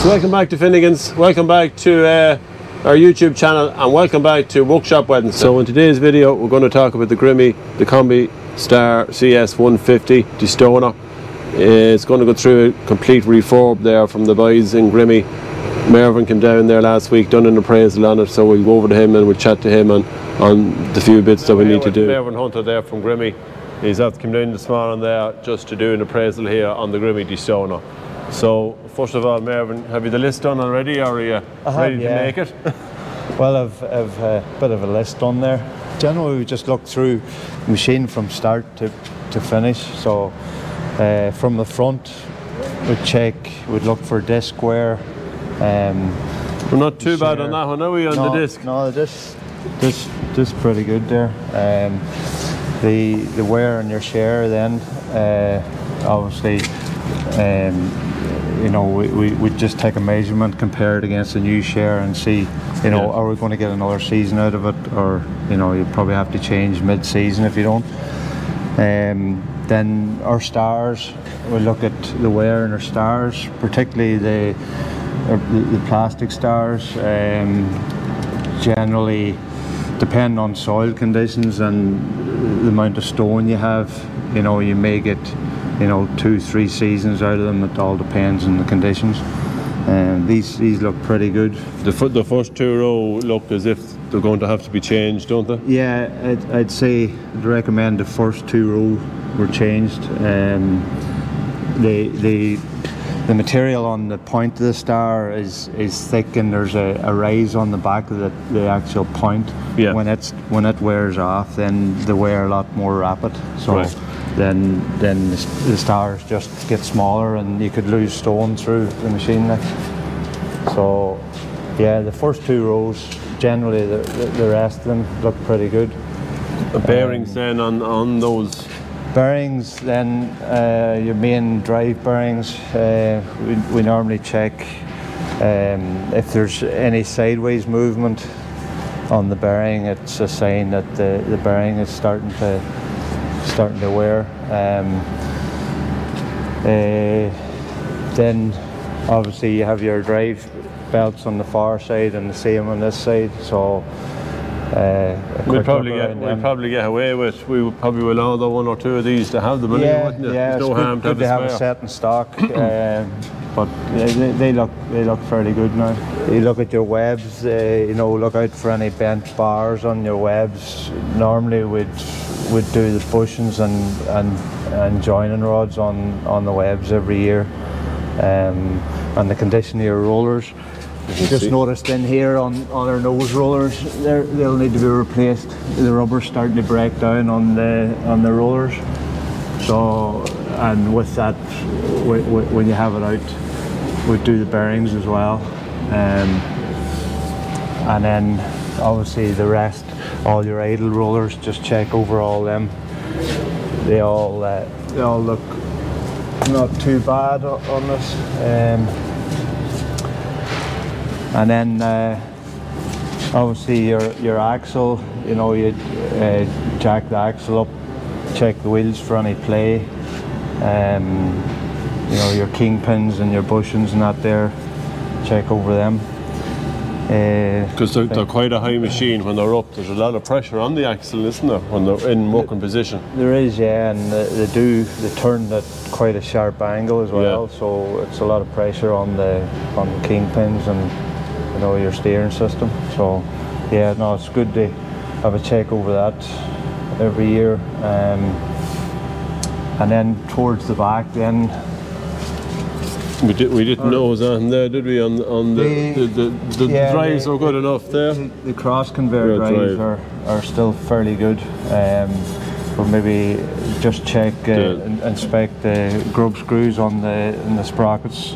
So welcome back to Finnegan's, welcome back to our YouTube channel, and welcome back to Workshop Wednesday. So in today's video we're going to talk about the Grimme Combi Star CS 150 destoner. It's going to go through a complete refurb there from the boys in Grimme. Mervin came down there last week, done an appraisal on it, so we'll go over to him and we'll chat to him on the few bits that we need to do. Mervin Hunter there from Grimme. He's out to come down this morning there just to do an appraisal here on the Grimme destoner. So first of all, Mervin, have you the list done already, or are you ready to make it? Well, I've a bit of a list on there. Generally we just look through the machine from start to finish. So from the front we'd look for disc wear. We're not too bad on that one, are we, on the disc? No, the disc pretty good there. The wear on your share then, obviously, you know, we just take a measurement, compare it against a new share and see, you know, are we going to get another season out of it, or, you know, you probably have to change mid-season if you don't. Then our stars, we look at the wear in our stars, particularly the plastic stars. Generally, depending on soil conditions and the amount of stone you have, you know, you may get, you know, 2-3 seasons out of them. It all depends on the conditions. And these look pretty good. The first two row look as if they're going to have to be changed, don't they? Yeah, I'd say I'd recommend the first two row were changed. The material on the point of the star is thick, and there's a raise on the back of the actual point. Yeah. When it wears off, then they wear a lot more rapid. So then the stars just get smaller, and you could lose stone through the machine. So yeah, the first two rows, generally the rest of them look pretty good. The bearings then on those. Bearings then, your main drive bearings, we normally check if there's any sideways movement on the bearing. It's a sign that the bearing is starting to wear. Then obviously you have your drive belts on the far side and the same on this side. So we'll probably get away with. We probably will order one or two of these to have them anyway, wouldn't it? Yeah, no harm to have a set in stock. But they look fairly good now. You look at your webs. You know, look out for any bent bars on your webs. Normally we'd do the bushings and joining rods on the webs every year. And the condition of your rollers. Just noticed in here on our nose rollers, they'll need to be replaced. The rubber's starting to break down on the rollers. So, and with that, when you have it out, we do the bearings as well. And then obviously the rest, all your idle rollers, just check over all them. They all look not too bad on this. And then obviously your axle, you know, you jack the axle up, check the wheels for any play. You know, your kingpins and your bushings and that there, check over them. Because they're quite a high machine when they're up. There's a lot of pressure on the axle, isn't there, when they're in working position? There is, yeah, and they turn at quite a sharp angle as well. Yeah. So it's a lot of pressure on the kingpins and, you know, your steering system. So yeah, no, it's good to have a check over that every year. And then towards the back, then we didn't nose on there, did we? On the drives are good enough there. The cross conveyor drives are still fairly good. But maybe just check inspect the grub screws on the sprockets.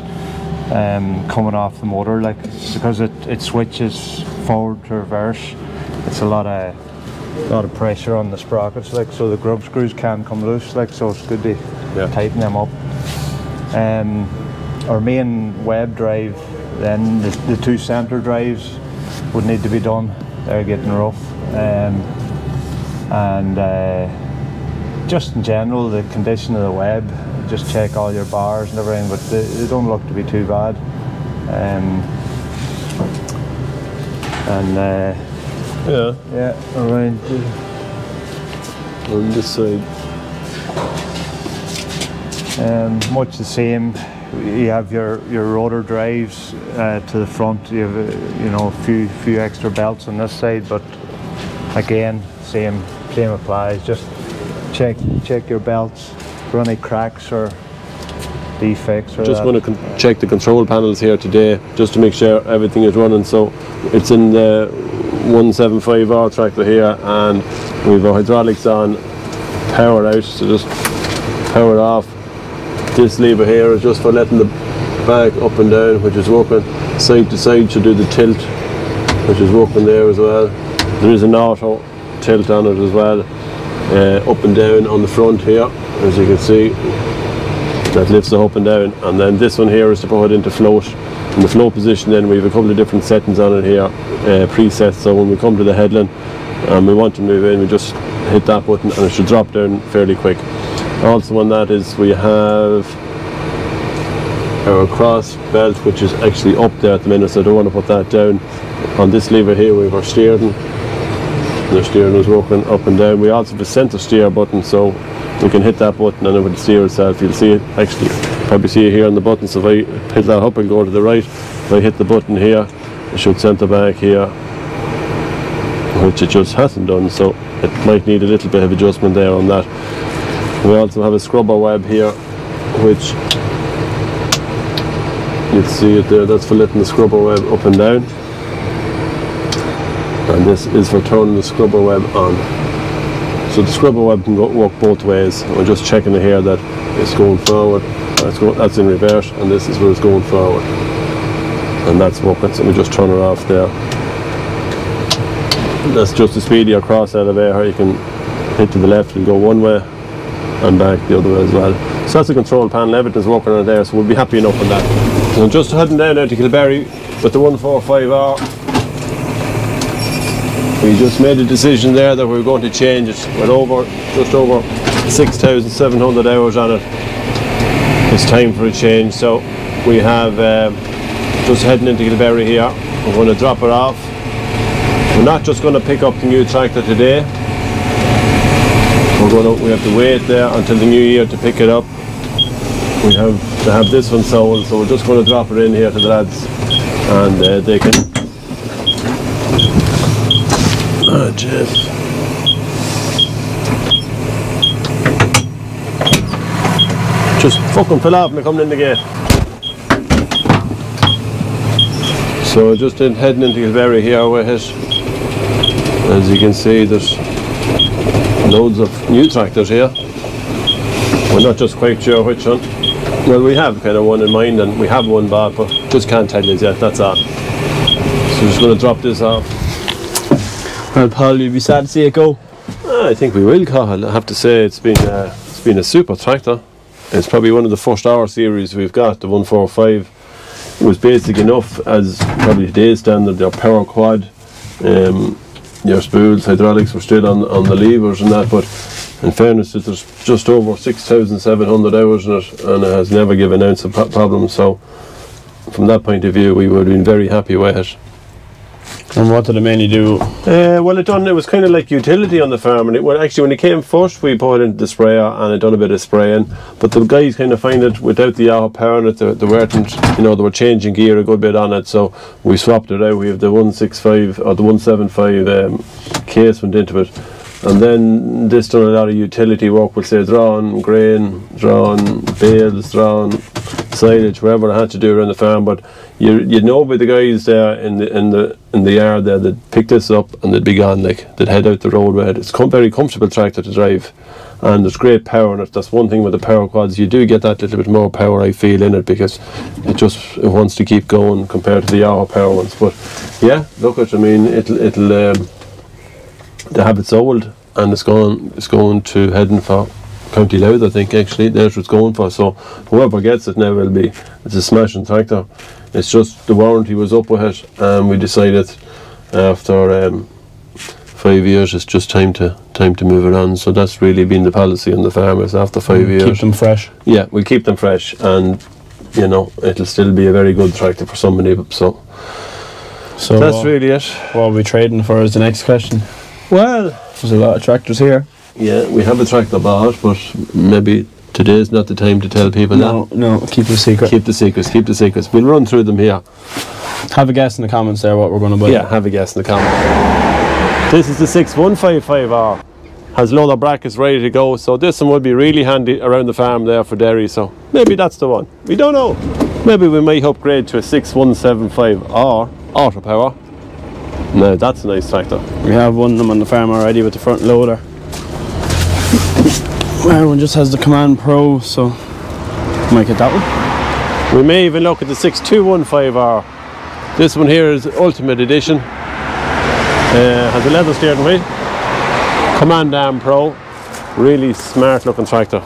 Coming off the motor, like, because it switches forward to reverse, it's a lot of pressure on the sprockets, like, so the grub screws can come loose, like, so it's good to tighten them up. Our main web drive, then the two center drives would need to be done. They're getting rough, and just in general, the condition of the web, just check all your bars and everything, but they don't look to be too bad. yeah, around on this side. Much the same. You have your rotor drives to the front. You have you know, a few extra belts on this side, but again, same applies. Just check your belts for any cracks or defects. Or just going to check the control panels here today, just to make sure everything is running. So it's in the 175R tractor here, and we have our hydraulics on, power out, so just power it off. This lever here is just for letting the bag up and down, which is working. Side to side should do the tilt, which is working there as well. There is an auto tilt on it as well, up and down on the front here, as you can see. That lifts it up and down, and then this one here is to put it into float. In the float position, then we have a couple of different settings on it here, presets. So when we come to the headland and we want to move in, we just hit that button and it should drop down fairly quick. Also on that is we have our cross belt, which is actually up there at the minute, so I don't want to put that down. On this lever here we have our steering. The steering is working up and down. We also have a center steer button, so we can hit that button and it will steer itself. You'll see it, actually probably see it here on the button. So if I hit that up, I'll go to the right. If I hit the button here, it should center back here, which it just hasn't done, so it might need a little bit of adjustment there on that. We also have a scrubber web here, which you'll see it there. That's for letting the scrubber web up and down, and this is for turning the scrubber web on. So the scrubber web can work both ways. We're just checking it here that it's going forward. That's in reverse, and this is where it's going forward, and that's working. So we just turn it off there. That's just a speedier cross elevator. You can hit to the left and go one way, and back the other way as well. So that's the control panel. Everything's working on there, so we'll be happy enough with that. So I'm just heading down now to Kilberry with the 145R. We just made a decision there that we're going to change it. We're just over 6,700 hours on it. It's time for a change. So we have just heading into Kilberry here. We're going to drop it off. We're not just going to pick up the new tractor today. We have to wait there until the new year to pick it up. We have to have this one sold, so we're just going to drop it in here to the lads, and they can. Oh, jeez. Just fucking fill up and coming in the gate. So just heading into Kilberry here with it. As you can see, there's loads of new tractors here. We're not just quite sure which one. Well, we have kind of one in mind, and we have one bought, but just can't tell you yet, that's all. So we're just going to drop this off. Well, Paul, you'll be sad to see it go. I think we will, Cahill. I have to say it's been a super tractor. It's probably one of the first hour series we've got, the 145. It was basic enough as probably today's standard. Their power quad, your spools, hydraulics were still on the levers and that, but in fairness, there's just over 6,700 hours in it, and it has never given an ounce of problems. So from that point of view, we would have been very happy with it. And what did it mainly do? Well, it was kind of like utility on the farm, and actually when it came first, we put it into the sprayer and it done a bit of spraying. But the guys kind of find it without the Yahoo power in it, they weren't, they were changing gear a good bit on it, so we swapped it out. We have the 165 or the 175 case went into it, and then this done a lot of utility work. We'll say drawing grain, drawing bales, drawing silage, whatever I had to do around the farm. But you'd know by the guys there in the yard there, they'd pick this up and they'd be gone, like they'd head out the road with it. It's a very comfortable tractor to drive, and there's great power in it. That's one thing with the power quads, you do get that little bit more power, I feel, in it, because it wants to keep going compared to the Yahoo power ones. But yeah, look at, I mean, it'll they have it sold, and it's going to heading for County Louth, I think, actually. That's what it's going for. So whoever gets it now it's a smashing tractor. It's just the warranty was up with it, and we decided after 5 years it's just time to move it on. So that's really been the policy on the farmers after 5 years. Keep them fresh. Yeah, we'll keep them fresh, and you know, it'll still be a very good tractor for somebody. So that's really it. What are we trading for is the next question. Well, there's a lot of tractors here. Yeah, we have a tractor bought, but maybe today's not the time to tell people that. No, keep it a secret. Keep the secrets. We'll run through them here. Have a guess in the comments there what we're going to buy. Yeah, have a guess in the comments. This is the 6155R. Has a load of brackets ready to go, so this one would be really handy around the farm there for dairy, so maybe that's the one. We don't know. Maybe we might upgrade to a 6175R auto power. No, that's a nice tractor. We have one of them on the farm already with the front loader. Our one just has the Command Pro, so might get that one. We may even look at the 6215R. This one here is Ultimate Edition. Has a leather steering wheel. Command Arm Pro. Really smart looking tractor.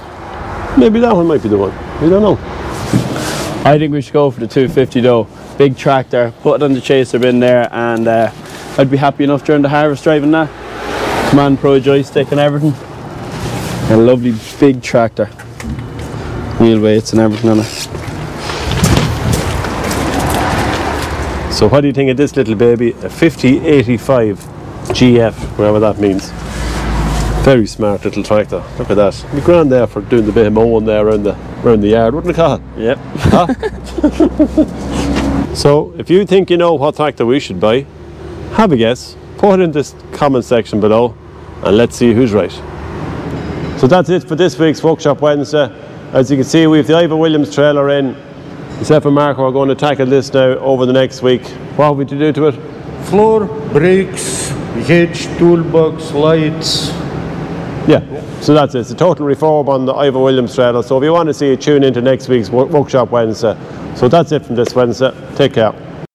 Maybe that one might be the one. We don't know. I think we should go for the 250 though. Big tractor, put it on the chaser bin there, and I'd be happy enough during the harvest driving that. Command Pro joystick and everything. A lovely big tractor. Wheel weights and everything on it. So what do you think of this little baby? A 5085 GF, whatever that means. Very smart little tractor. Look at that. It'd be grand there for doing the bit of mowing there around the yard, wouldn't it, Cathal? Yep. Huh? So if you think you know what tractor we should buy, have a guess. Put it in this comment section below and let's see who's right. So that's it for this week's Workshop Wednesday. As you can see, we have the Ivor Williams trailer in. Myself and Mark are going to tackle this now over the next week. What have we to do to it? Floor, brakes, hitch, toolbox, lights. Yeah, so that's it. It's a total reform on the Ivor Williams trailer. So if you want to see it, tune into next week's Workshop Wednesday. So that's it from this Wednesday. Take care.